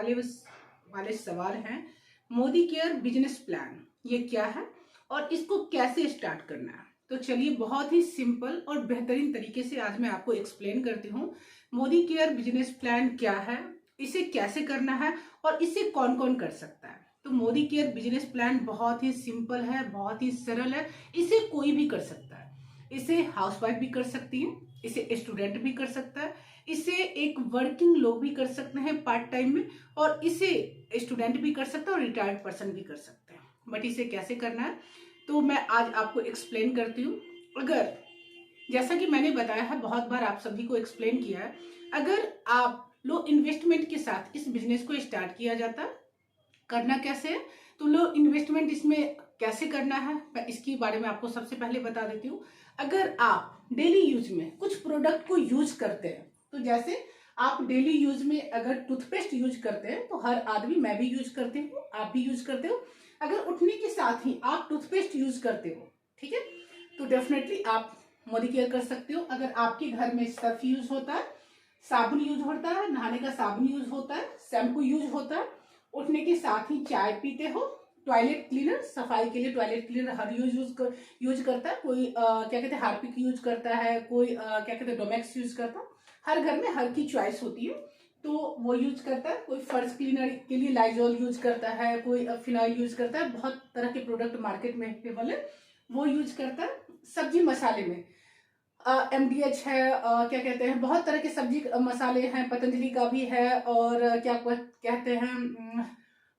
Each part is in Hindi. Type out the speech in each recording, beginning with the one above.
वाले सवाल हैं। मोदी केयर बिजनेस प्लान ये क्या है और इसको कैसे स्टार्ट करना है। तो चलिए बहुत ही सिंपल और बेहतरीन तरीके से आज मैं आपको एक्सप्लेन करती हूँ मोदी केयर बिजनेस प्लान क्या है, इसे कैसे करना है और इसे कौन कौन कर सकता है। तो मोदी केयर बिजनेस प्लान बहुत ही सिंपल है, बहुत ही सरल है, इसे कोई भी कर सकता है। इसे हाउसवाइफ भी कर सकती है, इसे स्टूडेंट भी कर सकता है, इसे एक वर्किंग लोग भी कर सकते हैं पार्ट टाइम में, और इसे स्टूडेंट भी कर सकता है और रिटायर्ड पर्सन भी कर सकते हैं। बट इसे कैसे करना है तो मैं आज आपको एक्सप्लेन करती हूँ। अगर जैसा कि मैंने बताया है, बहुत बार आप सभी को एक्सप्लेन किया है, अगर आप लो इन्वेस्टमेंट के साथ इस बिजनेस को स्टार्ट किया जाता है, करना कैसे है तो लो इन्वेस्टमेंट इसमें कैसे करना है मैं इसके बारे में आपको सबसे पहले बता देती हूँ। अगर आप डेली यूज में कुछ प्रोडक्ट को यूज करते हैं, तो जैसे आप डेली यूज में अगर टूथपेस्ट यूज करते हैं तो हर आदमी, मैं भी यूज करती हूँ, आप भी यूज करते हो। अगर उठने के साथ ही आप टूथपेस्ट यूज करते हो, ठीक है, तो डेफिनेटली आप मोदी केयर कर सकते हो। अगर आपके घर में सर्फ यूज होता है, साबुन यूज होता है, नहाने का साबुन यूज होता है, शैम्पू यूज होता है, उठने के साथ ही चाय पीते हो, टॉयलेट क्लीनर, सफाई के लिए टॉयलेट क्लीनर हर यूज करता है, कोई क्या कहते हैं हार्पिक यूज करता है, कोई क्या कहते हैं डोमेक्स यूज करता है। हर घर में हर की चॉइस होती है तो वो यूज करता है। कोई फर्श क्लीनर के लिए लाइजॉल यूज करता है, कोई फिनाइल यूज करता है, बहुत तरह के प्रोडक्ट मार्केट में अवेलेबल है, वो यूज करता है। सब्जी मसाले में MDH है, क्या कहते हैं बहुत तरह के सब्जी मसाले हैं, पतंजलि का भी है, और क्या कहते हैं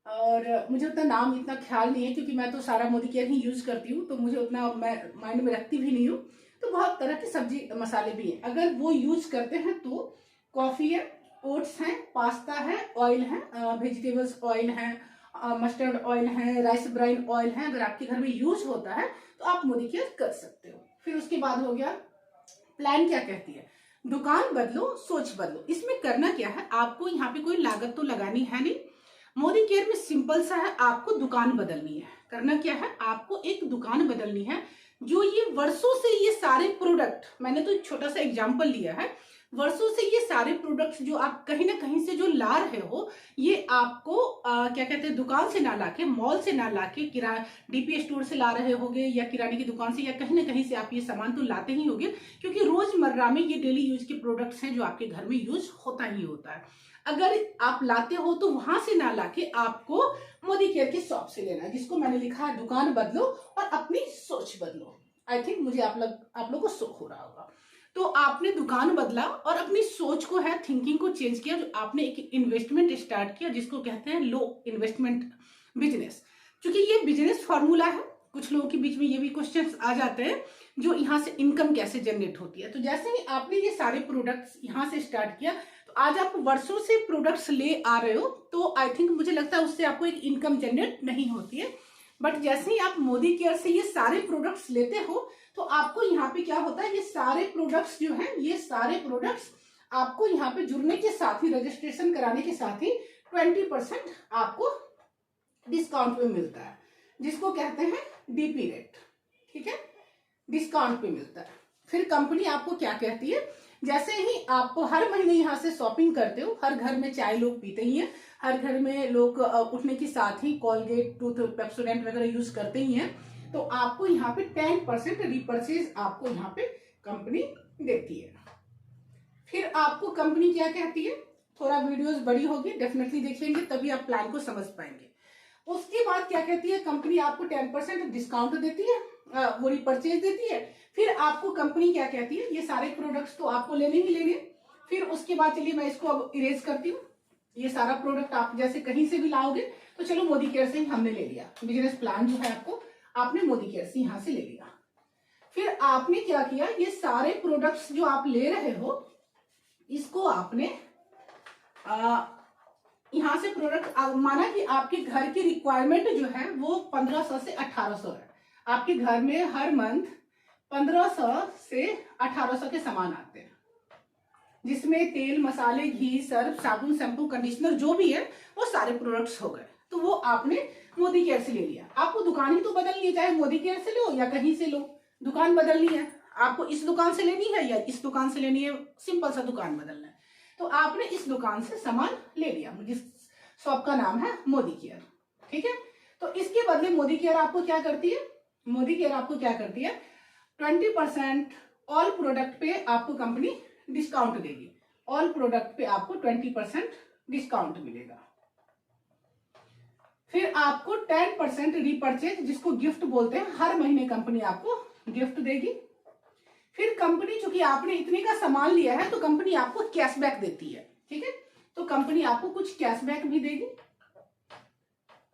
और मुझे उतना नाम इतना ख्याल नहीं है क्योंकि मैं तो सारा मोदी केयर ही यूज करती हूँ, तो मुझे उतना मैं माइंड में रखती भी नहीं हूँ। तो बहुत तरह के सब्जी मसाले भी हैं, अगर वो यूज करते हैं तो कॉफी है, ओट्स हैं, पास्ता है, ऑयल है, वेजिटेबल्स ऑयल है, मस्टर्ड ऑयल है, राइस ब्राइन ऑयल है, अगर आपके घर में यूज होता है तो आप मोदी केयर कर सकते हो। फिर उसके बाद हो गया प्लान, क्या कहती है दुकान बदलो सोच बदलो। इसमें करना क्या है, आपको यहाँ पे कोई लागत तो लगानी है नहीं। मोदी केयर में सिंपल सा है, आपको दुकान बदलनी है। करना क्या है, आपको एक दुकान बदलनी है। जो ये वर्षों से ये सारे प्रोडक्ट, मैंने तो छोटा सा एग्जांपल लिया है, वर्षों से ये सारे प्रोडक्ट्स जो आप कहीं ना कहीं से जो ला रहे हो, ये आपको क्या कहते हैं दुकान से ना लाके, मॉल से ना लाके, DP स्टोर से ला रहे होगे या किराने की दुकान से, या कहीं ना कहीं से आप ये सामान तो लाते ही होगे, क्योंकि रोजमर्रा में ये डेली यूज के प्रोडक्ट्स हैं जो आपके घर में यूज होता ही होता है। अगर आप लाते हो तो वहां से ना लाके आपको मोदी केयर की शॉप से लेना है, जिसको मैंने लिखा है दुकान बदलो और अपनी सोच बदलो। आई थिंक मुझे आप लोग को शो हो रहा होगा। तो आपने दुकान बदला और अपनी सोच को है, थिंकिंग को चेंज किया, जो आपने एक इन्वेस्टमेंट स्टार्ट किया जिसको कहते हैं लो इन्वेस्टमेंट बिजनेस। क्योंकि ये बिजनेस फॉर्मूला है, कुछ लोगों के बीच में ये भी क्वेश्चंस आ जाते हैं जो यहाँ से इनकम कैसे जनरेट होती है। तो जैसे ही आपने ये सारे प्रोडक्ट्स यहाँ से स्टार्ट किया, तो आज आप वर्षों से प्रोडक्ट्स ले आ रहे हो, तो आई थिंक मुझे लगता है उससे आपको एक इनकम जनरेट नहीं होती है। बट जैसे ही आप मोदी केयर से ये सारे प्रोडक्ट्स लेते हो, तो आपको यहाँ पे क्या होता है, ये सारे प्रोडक्ट्स जो हैं, ये सारे प्रोडक्ट्स आपको यहाँ पे जुड़ने के साथ ही, रजिस्ट्रेशन कराने के साथ ही 20% आपको डिस्काउंट पे मिलता है, जिसको कहते हैं DP रेट, ठीक है, डिस्काउंट पे मिलता है। फिर कंपनी आपको क्या कहती है, जैसे ही आपको हर महीने यहाँ से शॉपिंग करते हो, हर घर में चाय लोग पीते ही हैं, हर घर में लोग उठने के साथ ही कॉलगेट, टूथ पेप्सोडेंट वगैरह यूज करते ही हैं, तो आपको यहाँ पे 10% रिपर्चेज आपको यहाँ पे कंपनी देती है। फिर आपको कंपनी क्या कहती है, थोड़ा वीडियोस बड़ी होगी, डेफिनेटली देखेंगे तभी आप प्लान को समझ पाएंगे। उसके बाद क्या कहती है कंपनी, आपको 10% डिस्काउंट देती है, वो रिपर्चेज देती है। फिर आपको कंपनी क्या कहती है, ये सारे प्रोडक्ट्स तो आपको लेने ही लेने। फिर उसके बाद चलिए मैं इसको अब इरेज करती हूँ। ये सारा प्रोडक्ट आप जैसे कहीं से भी लाओगे, तो चलो मोदी केयर से ही हमने ले लिया, बिजनेस प्लान जो है आपने मोदी केयर से यहाँ से ले लिया। फिर आपने क्या किया, ये सारे प्रोडक्ट्स जो आप ले रहे हो, इसको आपने यहाँ से प्रोडक्ट माना कि आपके घर की रिक्वायरमेंट जो है वो 1500 से 1800 है। आपके घर में हर मंथ 1500 से 1800 के सामान आते हैं, जिसमें तेल, मसाले, घी, सर्फ, साबुन, शैम्पू, कंडीशनर जो भी है वो सारे प्रोडक्ट्स हो गए। तो वो आपने मोदी केयर से ले लिया। आपको दुकान ही तो बदलनी है, चाहे मोदी केयर से लो या कहीं से लो, दुकान बदलनी है। आपको इस दुकान से लेनी है या इस दुकान से लेनी है, सिंपल सा दुकान बदलना है। तो आपने इस दुकान से सामान ले लिया, जिस शॉप का नाम है मोदी केयर। ठीक है, तो इसके बदले मोदी केयर आपको क्या करती है, मोदी केयर आपको क्या करती है, 20% ऑल प्रोडक्ट पे आपको कंपनी डिस्काउंट देगी। ऑल प्रोडक्ट पे आपको 20% डिस्काउंट मिलेगा। फिर आपको 10% रीपर्चेज, जिसको गिफ्ट बोलते हैं, हर महीने कंपनी आपको गिफ्ट देगी। फिर कंपनी, चूंकि आपने इतने का सामान लिया है तो कंपनी आपको कैशबैक देती है। ठीक है, तो कंपनी आपको कुछ कैशबैक भी देगी,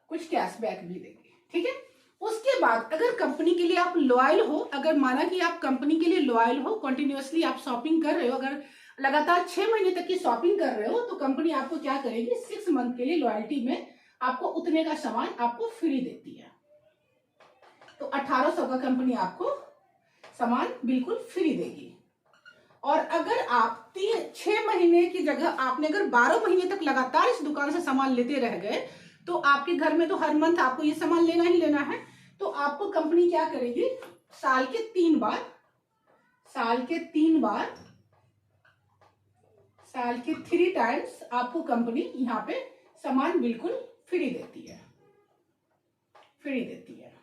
कुछ कैशबैक भी देगी। ठीक है, उसके बाद अगर कंपनी के लिए आप लॉयल हो, अगर माना कि आप कंपनी के लिए लॉयल हो, कंटिन्यूअसली आप शॉपिंग कर रहे हो, अगर लगातार 6 महीने तक की शॉपिंग कर रहे हो, तो कंपनी आपको क्या करेगी, 6 मंथ के लिए लॉयल्टी में आपको उतने का सामान आपको फ्री देती है। तो 1800 का कंपनी आपको सामान बिल्कुल फ्री देगी। और अगर आप 6 महीने की जगह आपने अगर 12 महीने तक लगातार इस दुकान से सामान लेते रह गए, तो आपके घर में तो हर मंथ आपको ये सामान लेना ही लेना है। तो आपको कंपनी क्या करेगी, साल के 3 बार, साल के 3 टाइम्स आपको कंपनी यहाँ पे सामान बिल्कुल फ्री देती है, फ्री देती है।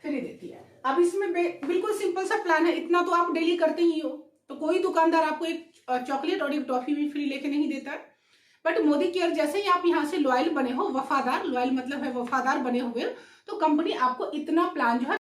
फ्री देती है। अब इसमें बिल्कुल सिंपल सा प्लान है, इतना तो आप डेली करते ही हो, तो कोई दुकानदार आपको एक चॉकलेट और एक टॉफी भी फ्री लेके नहीं देता। बट मोदी केयर जैसे ही आप यहाँ से लॉयल बने हो, वफादार, लॉयल मतलब है वफादार बने हुए, तो कंपनी आपको इतना प्लान जो है